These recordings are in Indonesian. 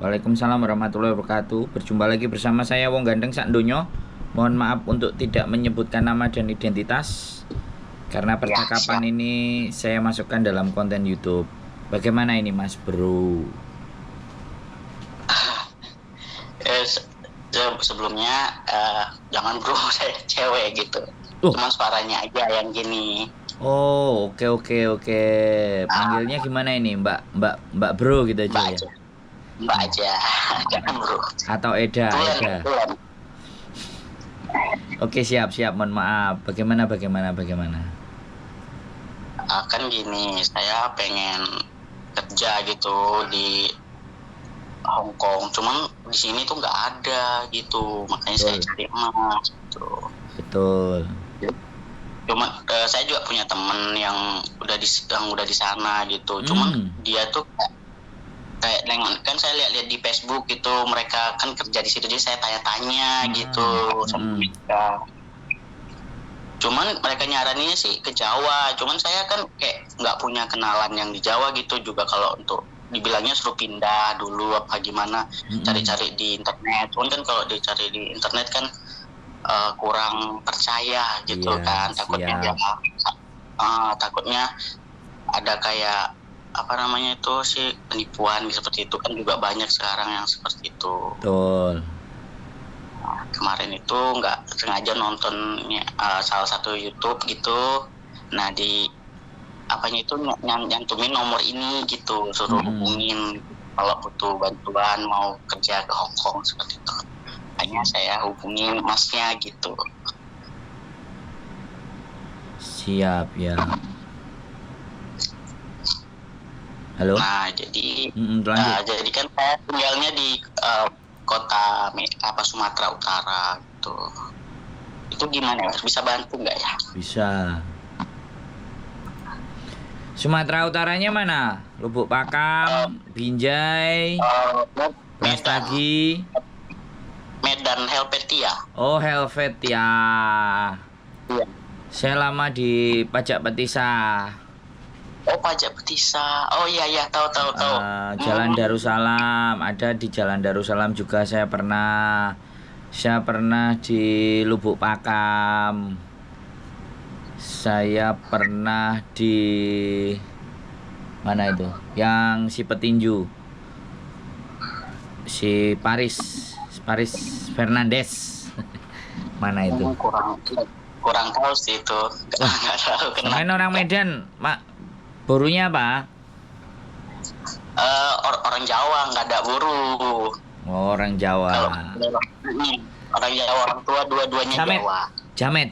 Waalaikumsalam warahmatullahi wabarakatuh. Berjumpa lagi bersama saya Wong Gandeng sak Ndonyo. Mohon maaf untuk tidak menyebutkan nama dan identitas karena percakapan ini saya masukkan dalam konten YouTube. Bagaimana ini Mas Bro? Sebelumnya jangan bro, saya cewek gitu. Cuman suaranya aja yang gini. Oh, oke. Panggilnya gimana ini? Mbak Bro gitu aja ya. Mbak aja, jangan bro. Atau Eda. Oke, siap. Mohon maaf. Bagaimana? Kan gini, saya pengen kerja gitu di Hong Kong, cuman di sini tuh nggak ada gitu, makanya saya cari emas gitu. Betul. Cuman saya juga punya temen yang udah di sana gitu, cuman dia tuh kayak kan saya lihat di Facebook gitu, mereka kan kerja di situ, jadi saya tanya-tanya gitu sama mereka. Cuman mereka nyaraninnya sih ke Jawa, cuman saya kan kayak nggak punya kenalan yang di Jawa gitu juga. Kalau untuk dibilangnya suruh pindah dulu apa gimana, cari-cari di internet. Cuman kan kalau dicari di internet kan kurang percaya gitu kan, takutnya takutnya ada kayak apa namanya itu sih, penipuan seperti itu kan juga banyak sekarang yang seperti itu. Betul. Kemarin itu nggak sengaja nonton salah satu YouTube gitu, nah di apanya itu nyantumin nomor ini gitu, suruh hubungin kalau butuh bantuan mau kerja ke Hong Kong seperti itu. Hanya saya hubungin masnya gitu. Siap ya. Halo. Nah jadi jadi kan saya tinggalnya di kota Sumatera Utara gitu. Itu gimana ya? Bisa bantu nggak ya? Bisa. Sumatera Utaranya mana? Lubuk Pakam, Binjai, Brastagi, Medan, Helvetia. Oh, Helvetia. Iya. Saya lama di Pajak Petisa. Oh, Pajak Petisa. Oh iya, tahu. Jalan Darussalam, ada di Jalan Darussalam juga saya pernah. Saya pernah di Lubuk Pakam. Saya pernah di mana itu? Yang si petinju. Si Paris Fernandes. Mana itu? Kurang tahu sih itu. Enggak tahu kenapa. Main orang Medan, Mak. Burunya apa? Orang Jawa, nggak ada buru. Oh, orang Jawa. Orang Jawa, orang tua dua-duanya Jawa. Jamet.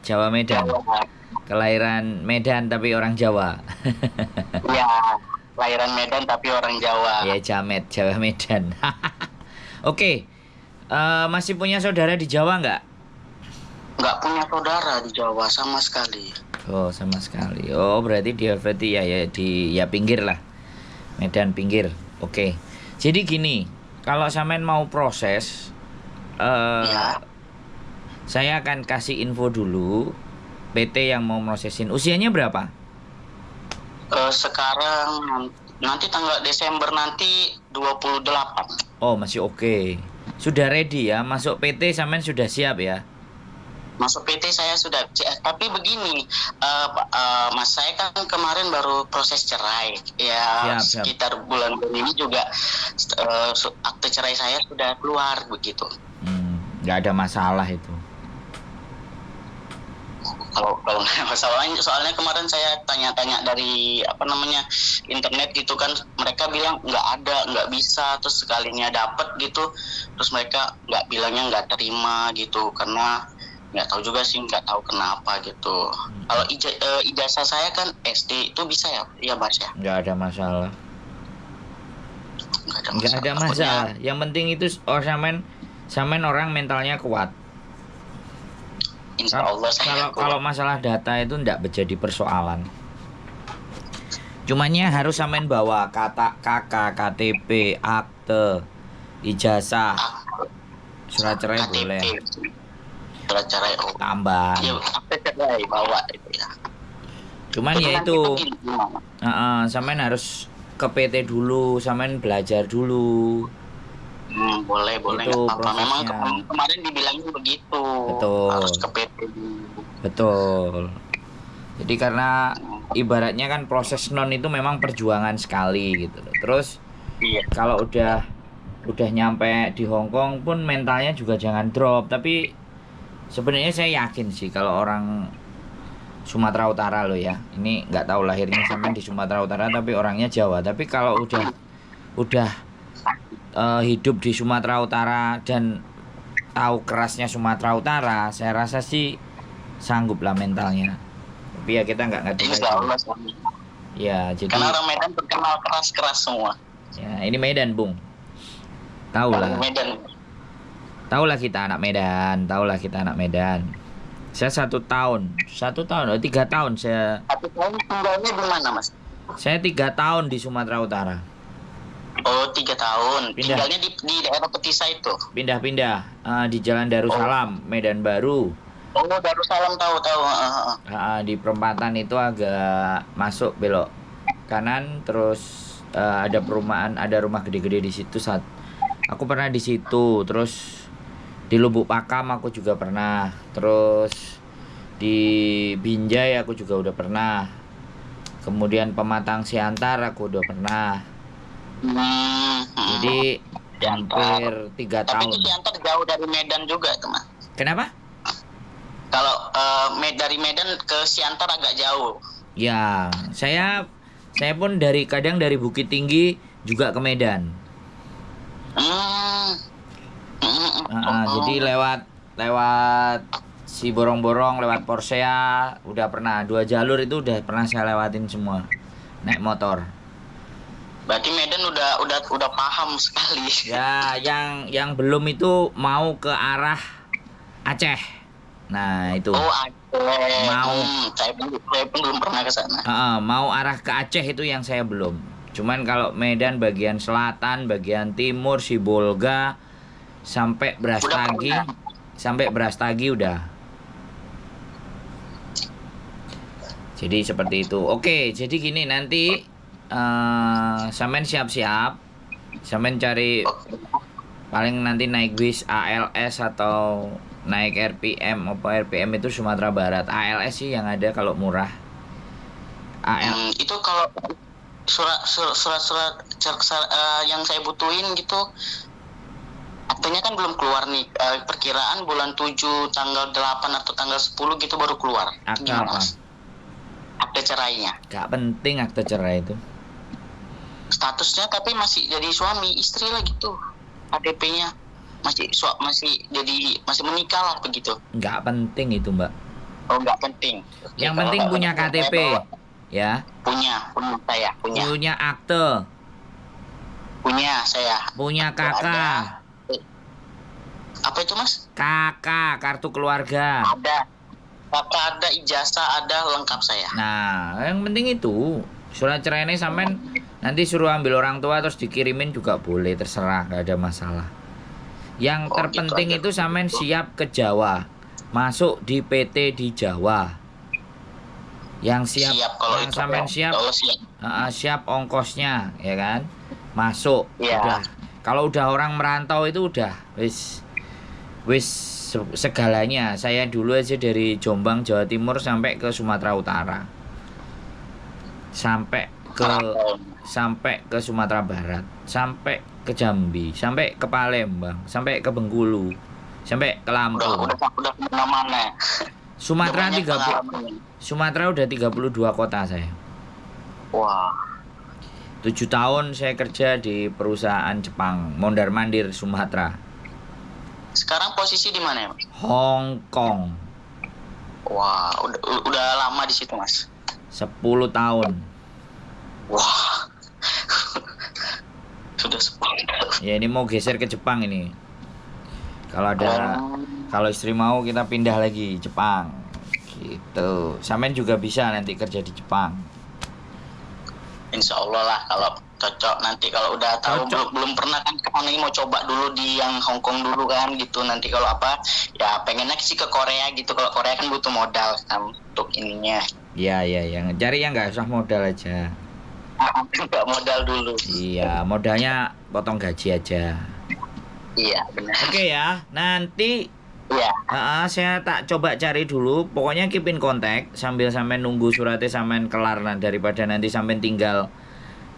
Jawa Medan. Kelahiran Medan tapi orang Jawa. Iya, kelahiran Medan tapi orang Jawa. Ya, Jamet, Jawa Medan. Oke. Masih punya saudara di Jawa nggak? Nggak punya saudara di Jawa sama sekali. Oh, sama sekali. Oh, berarti di Helvetia ya, di pinggir lah. Medan pinggir. Oke. Jadi gini, kalau sampean mau proses saya akan kasih info dulu PT yang mau prosesin. Usianya berapa? Sekarang nanti tanggal Desember nanti 28. Oh, masih oke. Sudah ready ya, masuk PT sampean sudah siap ya? Masuk PT saya sudah, tapi begini, Mas, saya kan kemarin baru proses cerai ya. Siap. Sekitar bulan ini juga akte cerai saya sudah keluar begitu. Nggak ada masalah itu. Kalau nggak masalahnya, soalnya kemarin saya tanya-tanya dari internet gitu kan, mereka bilang nggak bisa, terus sekalinya dapat gitu, terus mereka bilangnya nggak terima gitu, karena nggak tahu juga sih, nggak tahu kenapa gitu. Kalau ijazah saya kan SD itu bisa ya Mas ya? Nggak ada masalah. Nggak ada masalah. Yang penting itu sampean orang mentalnya kuat. Insya Allah kalau masalah data itu nggak menjadi persoalan. Cumannya harus sampean bawa KK, KTP, akte, ijazah, surat cerai boleh. Surat cerai tambah. Akte cerai bawa itu ya. Cuman Jadi ya nanti itu, gimana? sampean harus ke PT dulu, sampean belajar dulu. Boleh Itu nggak apa-apa. Memang prosesnya. kemarin dibilangin begitu, harus Betul, ke PT dulu. betul. Jadi karena ibaratnya kan proses non itu memang perjuangan sekali gitu loh. Terus Iya. kalau udah nyampe di Hong Kong pun mentalnya juga jangan drop. Tapi sebenarnya saya yakin sih kalau orang Sumatera Utara loh ya. Ini nggak tahu lahirnya sampai di Sumatera Utara tapi orangnya Jawa. Tapi kalau udah hidup di Sumatera Utara dan tahu kerasnya Sumatera Utara, saya rasa sih sanggup lah mentalnya. Tapi ya kita nggak ngerti Insya lagi. Allah. Ya jadi Karena orang Medan terkenal keras-keras semua. ya ini Medan Bung. Tahu lah. Medan. Tahulah kita anak Medan, tahulah kita anak Medan. Saya 1 tahun, 3 tahun Tapi kamu tinggalnya di mana, Mas? saya 3 tahun di Sumatera Utara. Oh, 3 tahun. Pindah. Tinggalnya di daerah Petisa itu. Pindah-pindah di Jalan Darussalam, Medan Baru. Oh, Darussalam tahu. Di perempatan itu agak masuk belok kanan, terus ada perumahan, ada rumah gede-gede di situ. Aku pernah di situ, terus di Lubuk Pakam aku juga pernah, terus di Binjai aku juga udah pernah, kemudian Pematang Siantar aku udah pernah. Jadi hampir 3 Tapi tahun. itu Siantar jauh dari Medan juga, teman. Kenapa? Kalau dari Medan ke Siantar agak jauh. Ya, saya pun kadang dari Bukit Tinggi juga ke Medan. Jadi lewat si Borong-Borong, lewat Porsea udah pernah, 2 jalur itu udah pernah saya lewatin semua naik motor. Berarti Medan udah paham sekali. Ya, yang belum itu mau ke arah Aceh. Nah itu Oh, Aceh. Mau. Saya pun belum pernah ke sana. Mau arah ke Aceh itu yang saya belum. Cuman kalau Medan bagian selatan, bagian timur, Sibolga sampai Brastagi udah. Jadi seperti itu. Oke, jadi gini nanti sampean siap-siap. Sampean cari paling nanti naik bis ALS atau naik RPM. RPM itu Sumatera Barat. ALS sih yang ada kalau murah. Itu kalau surat yang saya butuhin gitu, aktenya kan belum keluar nih. Perkiraan bulan 7 tanggal 8 atau tanggal 10 gitu baru keluar. Akte apa? Akte cerainya. Gak penting akte cerai itu. Statusnya tapi masih jadi suami istri lah gitu. KTP-nya masih menikah lah begitu. Nggak penting itu, Mbak. Oh, nggak penting. Yang penting punya KTP, ya. Punya saya. Punya akte. Punya saya. Punya kakak. Apa itu, Mas? Kakak, kartu keluarga. Ada. Kakak ada, ijazah ada, lengkap saya. Nah, yang penting itu surat cerai ini sampean nanti suruh ambil orang tua terus dikirimin juga boleh, terserah, nggak ada masalah. Yang terpenting gitu itu sampean siap ke Jawa, masuk di PT di Jawa. Yang siap kalau yang itu, sampean siap ongkosnya, ya kan? Masuk. Ya. Udah. Kalau udah orang merantau itu udah wis segalanya. Saya dulu aja dari Jombang Jawa Timur sampai ke Sumatera Utara, sampai ke Sumatera Barat, sampai ke Jambi, sampai ke Palembang, sampai ke Bengkulu, sampai ke Lampung. Udah kemana-mana. Sumatera udah 32 kota saya. Wah. 7 tahun saya kerja di perusahaan Jepang, mondar-mandir Sumatera. Sekarang posisi di mana ya, Mas? Hong Kong. Wah, udah lama di situ, Mas. 10 tahun. Wah. Sudah 10 tahun. Ya ini mau geser ke Jepang ini. Kalau istri mau kita pindah lagi Jepang. Gitu. Sampean juga bisa nanti kerja di Jepang. Insya Allah lah kalau cocok. Nanti kalau udah tahu belum pernah kan kemana, ini mau coba dulu di yang Hong Kong dulu kan gitu. Nanti kalau apa ya pengennya sih ke Korea gitu. Kalau Korea kan butuh modal kan untuk ininya. Iya, iya, yang cari yang nggak usah modal aja. Nggak modal dulu. Iya, modalnya potong gaji aja. Iya benar. Oke ya, nanti Iya. saya tak coba cari dulu. Pokoknya keep in contact sambil sampai nunggu suratnya sampai kelar, nah, daripada nanti sampai tinggal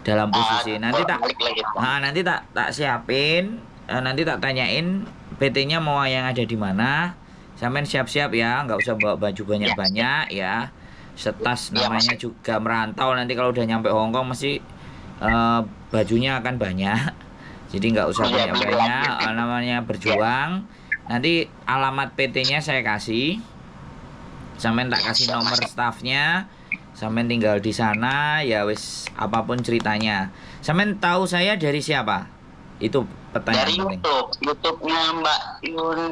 dalam posisi. Nanti tak balik lagi. nanti tak siapin, nanti tak tanyain PT-nya mau yang ada di mana. Sampai siap-siap ya, nggak usah bawa baju banyak-banyak ya. Setas Iya, namanya Mas. juga merantau, nanti kalau udah nyampe Hong Kong mesti bajunya akan banyak. Jadi nggak usah Iya, banyak-banyak, iya. namanya berjuang. Nanti alamat PT-nya saya kasih. Sampai tak kasih Siap, nomor Mas. staffnya. Sampai tinggal di sana ya wis apapun ceritanya. Sampai tahu saya dari siapa? Itu pertanyaan Dari penting. YouTube-nya Mbak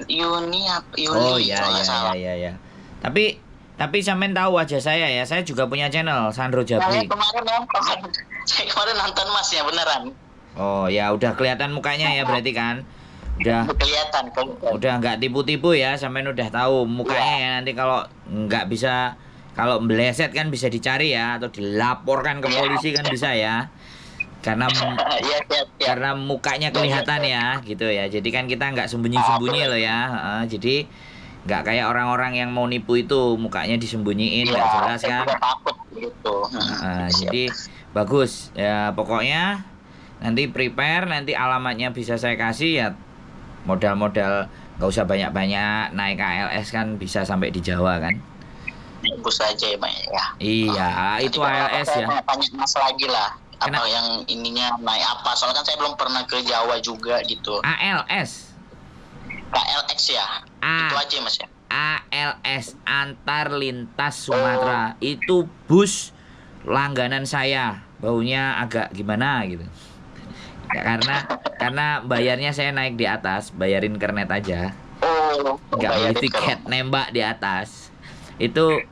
Yuni apa? Yuni Oh ya kalau nggak ya salah. ya. Tapi sampean tahu wajah saya ya. Saya juga punya channel Sandro Saya Jabri. kemarin nonton. Saya kemarin nonton Mas ya beneran. Oh ya udah kelihatan mukanya ya berarti kan. Udah Kelihatan kok. udah nggak tipu-tipu ya, sampean udah tahu mukanya ya. Nanti kalau nggak bisa, kalau meleset kan bisa dicari ya, atau dilaporkan ke Iya. polisi kan bisa ya. Karena Iya, siap. karena mukanya kelihatan ya gitu ya. Jadi kan kita nggak sembunyi-sembunyi loh ya. Jadi nggak kayak orang-orang yang mau nipu itu mukanya disembunyiin nggak jelas saya kan. juga takut gitu. Siap. Jadi bagus ya, pokoknya nanti prepare, nanti alamatnya bisa saya kasih ya. Modal-modal nggak usah banyak-banyak, naik KLS kan bisa sampai di Jawa kan. Bus aja ya Bang ya. Iya itu ALS ya. Tanya Mas lagi lah. Apa Kena- yang ininya naik apa? Soalnya kan saya belum pernah ke Jawa juga gitu. ALS KLX ya. A- Itu aja Mas ya. ALS antar lintas Sumatera. Itu bus langganan saya, baunya agak gimana gitu ya, karena bayarnya saya naik di atas, bayarin kernet aja, Oh, nggak beli bayarin tiket, nembak di atas. Itu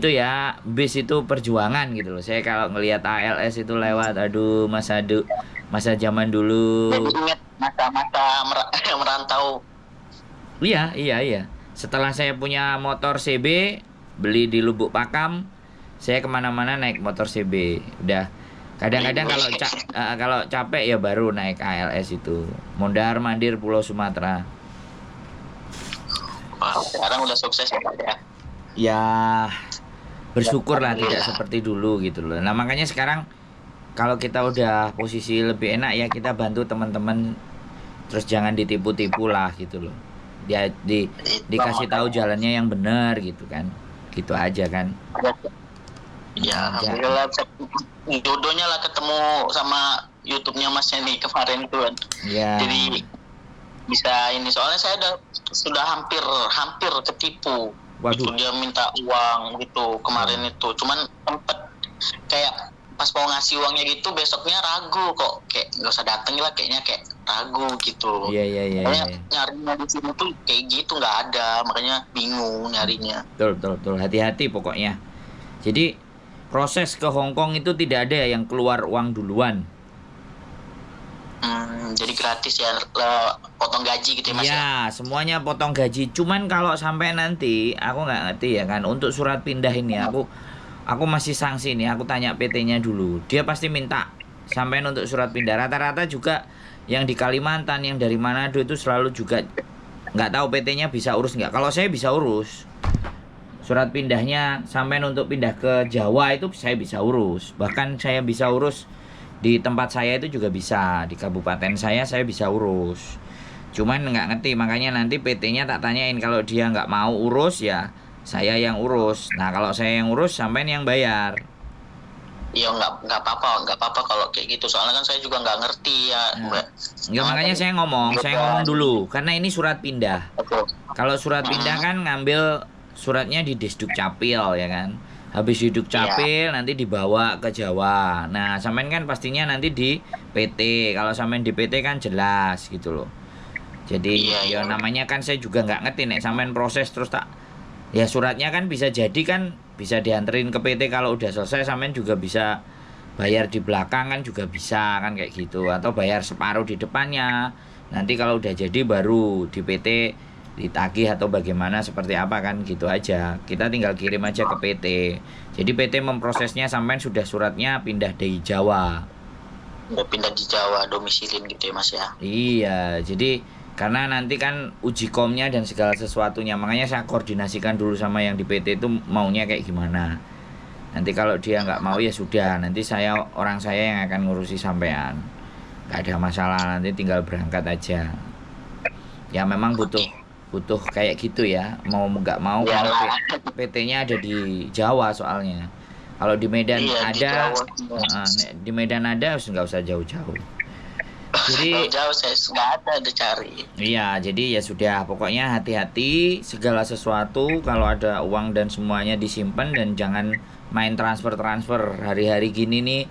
ya, bis itu perjuangan gitu loh. Saya kalau ngelihat ALS itu lewat, aduh masa zaman dulu. Jadi ingat masa-masa merantau. Iya. Setelah saya punya motor CB, beli di Lubuk Pakam, saya kemana-mana naik motor CB. Udah. Kadang-kadang kalau capek ya baru naik ALS itu. Mondar mandir Pulau Sumatera. Wah, sekarang udah sukses ya Pak ya. Ya bersyukurlah tidak seperti dulu gitu loh. Nah makanya sekarang kalau kita udah posisi lebih enak ya, kita bantu teman-teman, terus jangan ditipu-tipu lah gitu loh. Dia dikasih tahu jalannya yang benar gitu kan. Gitu aja kan. Ya, alhamdulillah jodohnya lah ketemu sama YouTube-nya Masnya nih kemarin itu kan. Ya. Jadi bisa ini, soalnya saya sudah hampir ketipu. Waduh. Itu dia minta uang gitu kemarin itu. Cuman sempet kayak pas mau ngasih uangnya gitu besoknya ragu kok, kayak nggak usah dateng lah, kayaknya kayak ragu gitu. Iya. Nyarinya di sini tuh kayak gitu nggak ada, makanya bingung nyarinya. Betul. Hati-hati pokoknya. Jadi proses ke Hong Kong itu tidak ada yang keluar uang duluan. Jadi gratis ya, potong gaji gitu ya Mas ya? Ya, semuanya potong gaji. Cuman kalau sampai nanti, aku nggak ngerti ya kan, untuk surat pindah ini aku masih sanksi nih. Aku tanya PT-nya dulu. Dia pasti minta sampai untuk surat pindah. Rata-rata juga yang di Kalimantan, yang dari Manado itu selalu juga nggak tahu PT-nya bisa urus nggak. Kalau saya bisa urus. Surat pindahnya sampai untuk pindah ke Jawa itu saya bisa urus. Bahkan saya bisa urus di tempat saya itu juga bisa. Di kabupaten saya bisa urus. Cuman nggak ngerti, makanya nanti PT-nya tak tanyain. Kalau dia nggak mau urus ya saya yang urus. Nah kalau saya yang urus sampean yang bayar. Iya, nggak apa-apa kalau kayak gitu. Soalnya kan saya juga nggak ngerti ya. Enggak, makanya saya ngomong dulu karena ini surat pindah. Kalau surat pindah kan ngambil suratnya di Disduk Capil ya kan. Habis di Dukcapil nanti dibawa ke Jawa. Nah, sampean kan pastinya nanti di PT. Kalau sampean di PT kan jelas gitu loh. Jadi ya namanya kan saya juga nggak ngerti nek sampean proses terus tak, ya suratnya kan bisa jadi kan bisa dianterin ke PT, kalau udah selesai sampean juga bisa bayar di belakang kan juga bisa kan kayak gitu, atau bayar separuh di depannya. Nanti kalau udah jadi baru di PT ditagih atau bagaimana seperti apa kan gitu aja. Kita tinggal kirim aja ke PT. Jadi PT memprosesnya sampai sudah suratnya pindah dari Jawa. Udah pindah di Jawa, domisilin gitu ya Mas ya. Iya, jadi karena nanti kan uji komnya dan segala sesuatunya, makanya saya koordinasikan dulu sama yang di PT itu maunya kayak gimana. Nanti kalau dia nggak mau ya sudah, nanti orang saya yang akan ngurusi sampean. Nggak ada masalah, nanti tinggal berangkat aja. Ya memang butuh kayak gitu ya, mau nggak mau karena PT-nya ada di Jawa soalnya. Kalau di Medan ada, di Medan ada, nggak usah jauh-jauh. Jadi jauh saya nggak ada cari. Iya, jadi ya sudah, pokoknya hati-hati segala sesuatu, kalau ada uang dan semuanya disimpan dan jangan main transfer hari-hari gini nih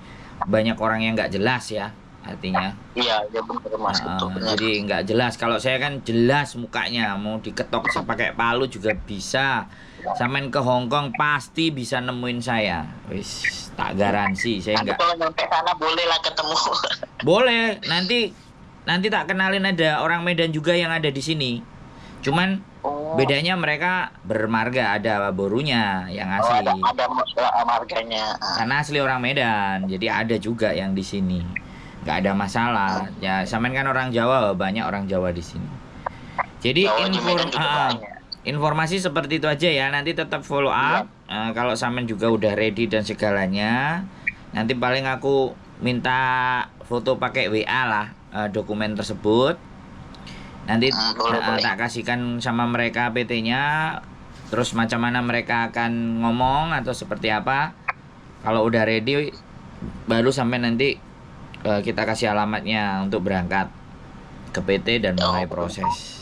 banyak orang yang nggak jelas ya artinya. Iya, ya benar Mas, itu benar. Jadi nggak jelas. Kalau saya kan jelas mukanya, mau diketok pakai palu juga bisa. Sampean ke Hong Kong pasti bisa nemuin saya. Wis, tak garansi saya nggak. Kalau nyampe sana boleh lah ketemu. Boleh, nanti tak kenalin, ada orang Medan juga yang ada di sini. Cuman bedanya mereka bermarga, ada borunya yang asli. Ada marganya. Karena asli orang Medan, jadi ada juga yang di sini. Nggak ada masalah. Ya, sampean kan orang Jawa, banyak orang Jawa di sini. Jadi informasi seperti itu aja ya. Nanti tetap follow up. Kalau sampean juga udah ready dan segalanya, nanti paling aku minta foto pakai WA lah dokumen tersebut. Nanti tak kasihkan sama mereka PT-nya. Terus macam mana mereka akan ngomong atau seperti apa. Kalau udah ready baru sampai nanti kita kasih alamatnya untuk berangkat ke PT dan mulai proses.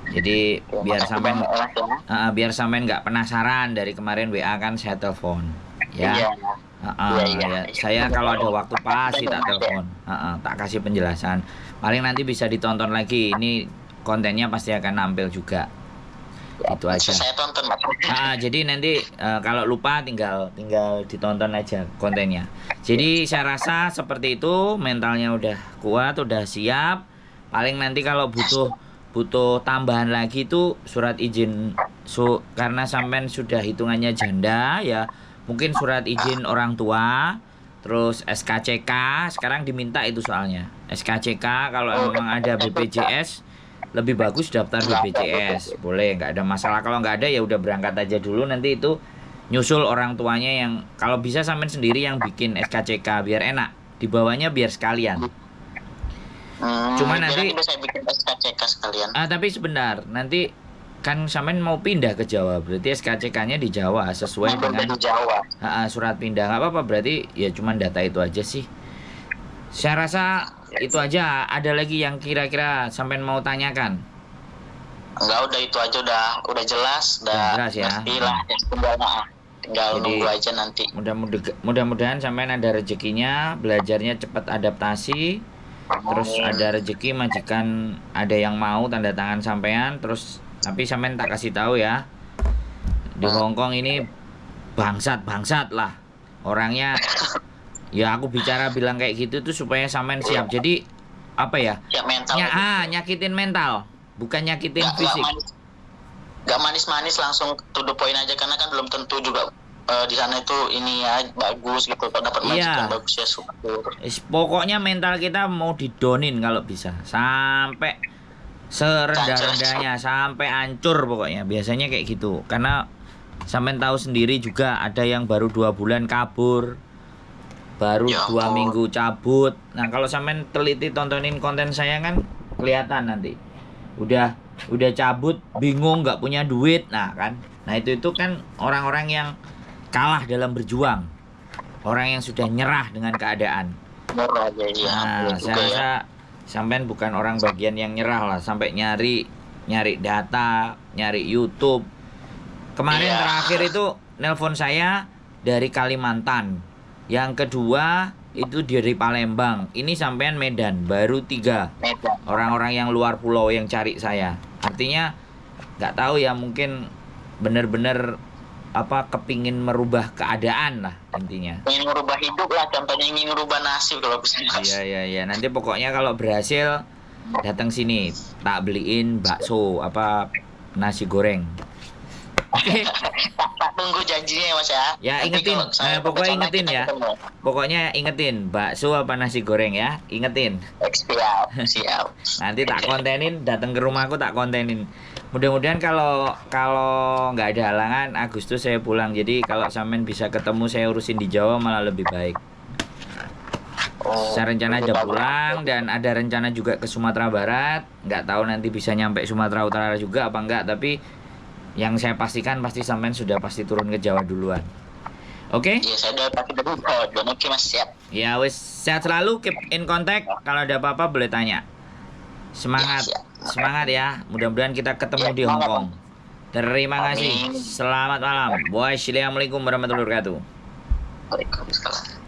Jadi biar sampean nggak penasaran, dari kemarin WA kan saya telepon ya. Ya. Saya kalau ada waktu pasti tak telepon, tak kasih penjelasan. Paling nanti bisa ditonton lagi, ini kontennya pasti akan nampil juga. Itu aja. Saya tonton. Jadi nanti kalau lupa tinggal ditonton aja kontennya. Jadi saya rasa seperti itu, mentalnya udah kuat, udah siap. Paling nanti kalau butuh tambahan lagi itu surat izin karena sampean sudah hitungannya janda ya, mungkin surat izin orang tua, terus SKCK sekarang diminta itu soalnya. SKCK kalau memang ada BPJS lebih bagus daftar BPJS, boleh, nggak ada masalah. Kalau nggak ada ya udah berangkat aja dulu, nanti itu nyusul orang tuanya yang kalau bisa sampean sendiri yang bikin SKCK biar enak, dibawanya biar sekalian. Cuma nanti saya bikin SKCK sekalian. Tapi sebentar, nanti kan sampean mau pindah ke Jawa, berarti SKCK-nya di Jawa sesuai dengan Jawa. Surat pindah, nggak apa-apa, berarti ya cuma data itu aja sih. Saya rasa itu aja. Ada lagi yang kira-kira sampean mau tanyakan? Enggak, udah itu aja, udah jelas, jelas ya. Tinggal nunggu aja nanti. Mudah-mudahan sampean ada rezekinya, belajarnya cepat adaptasi. Terus ada rezeki majikan ada yang mau tanda tangan sampean, terus tapi sampean tak kasih tahu ya. Di Hong Kong ini bangsat lah orangnya. Ya aku bilang kayak gitu tuh supaya sampean siap. Jadi apa ya? Siap mental. Nyakitin mental, bukan nyakitin fisik. Gak manis-manis, langsung to the point aja, karena kan belum tentu juga di sana itu ini ya bagus gitu, kalau dapat majikan bagus ya syukur. Pokoknya mental kita mau didonin kalau bisa sampai serendah-rendahnya, sampai hancur pokoknya. Biasanya kayak gitu, karena sampean tahu sendiri juga ada yang baru 2 bulan kabur, baru 2 minggu cabut. Nah kalau sampean teliti tontonin konten saya kan kelihatan nanti udah cabut, bingung, nggak punya duit. Nah itu kan orang-orang yang kalah dalam berjuang, orang yang sudah nyerah dengan keadaan. Nah saya rasa sampean bukan orang bagian yang nyerah lah, sampai nyari data, nyari YouTube. Kemarin terakhir itu nelpon saya dari Kalimantan, yang kedua itu dari Palembang, ini sampean Medan, baru 3 orang-orang yang luar pulau yang cari saya. Artinya nggak tahu ya, mungkin bener-bener kepingin merubah keadaan lah intinya. Ingin merubah hidup lah, contohnya ingin merubah nasib kalau bisa. Iya. Nanti pokoknya kalau berhasil datang sini, tak beliin bakso nasi goreng. Oke. Tak tunggu janjinya ya Mas ya. Ya Nanti ingetin, kalau saya pokoknya ke sana, ingetin kita ya. ketemu. Pokoknya ingetin, bakso apa nasi goreng ya, ingetin. Siap, siap. Nanti tak kontenin, datang ke rumahku tak kontenin. Mudah-mudahan kalau kalau nggak ada halangan Agustus saya pulang. Jadi kalau sampean bisa ketemu saya urusin di Jawa malah lebih baik. Oh, Saya rencana lebih ada bagus. pulang dan ada rencana juga ke Sumatera Barat. Nggak tahu nanti bisa nyampe Sumatera Utara juga apa enggak, tapi yang saya pastikan pasti sampean sudah pasti turun ke Jawa duluan. Oke? Iya, saya udah pasti dulu. Oke Mas, siap. Ya wis, sehat selalu, keep in contact. Kalau ada apa-apa boleh tanya. Semangat, Ya, siap. semangat ya. Mudah-mudahan kita ketemu Ya, di Hong semangat, Kong. Terima kasih. Amin. Selamat malam. Wassalamualaikum warahmatullahi wabarakatuh. Waalaikumsalam.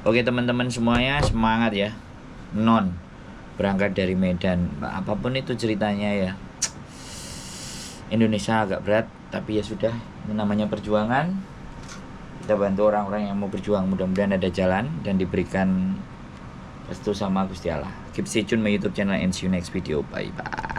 Oke teman-teman semuanya, semangat ya. Non berangkat dari Medan, apapun itu ceritanya ya. Indonesia agak berat, tapi ya sudah, ini namanya perjuangan. Kita bantu orang-orang yang mau berjuang, mudah-mudahan ada jalan dan diberikan restu sama Gusti Allah. Keep stay tune my YouTube channel and see you next video. Bye bye.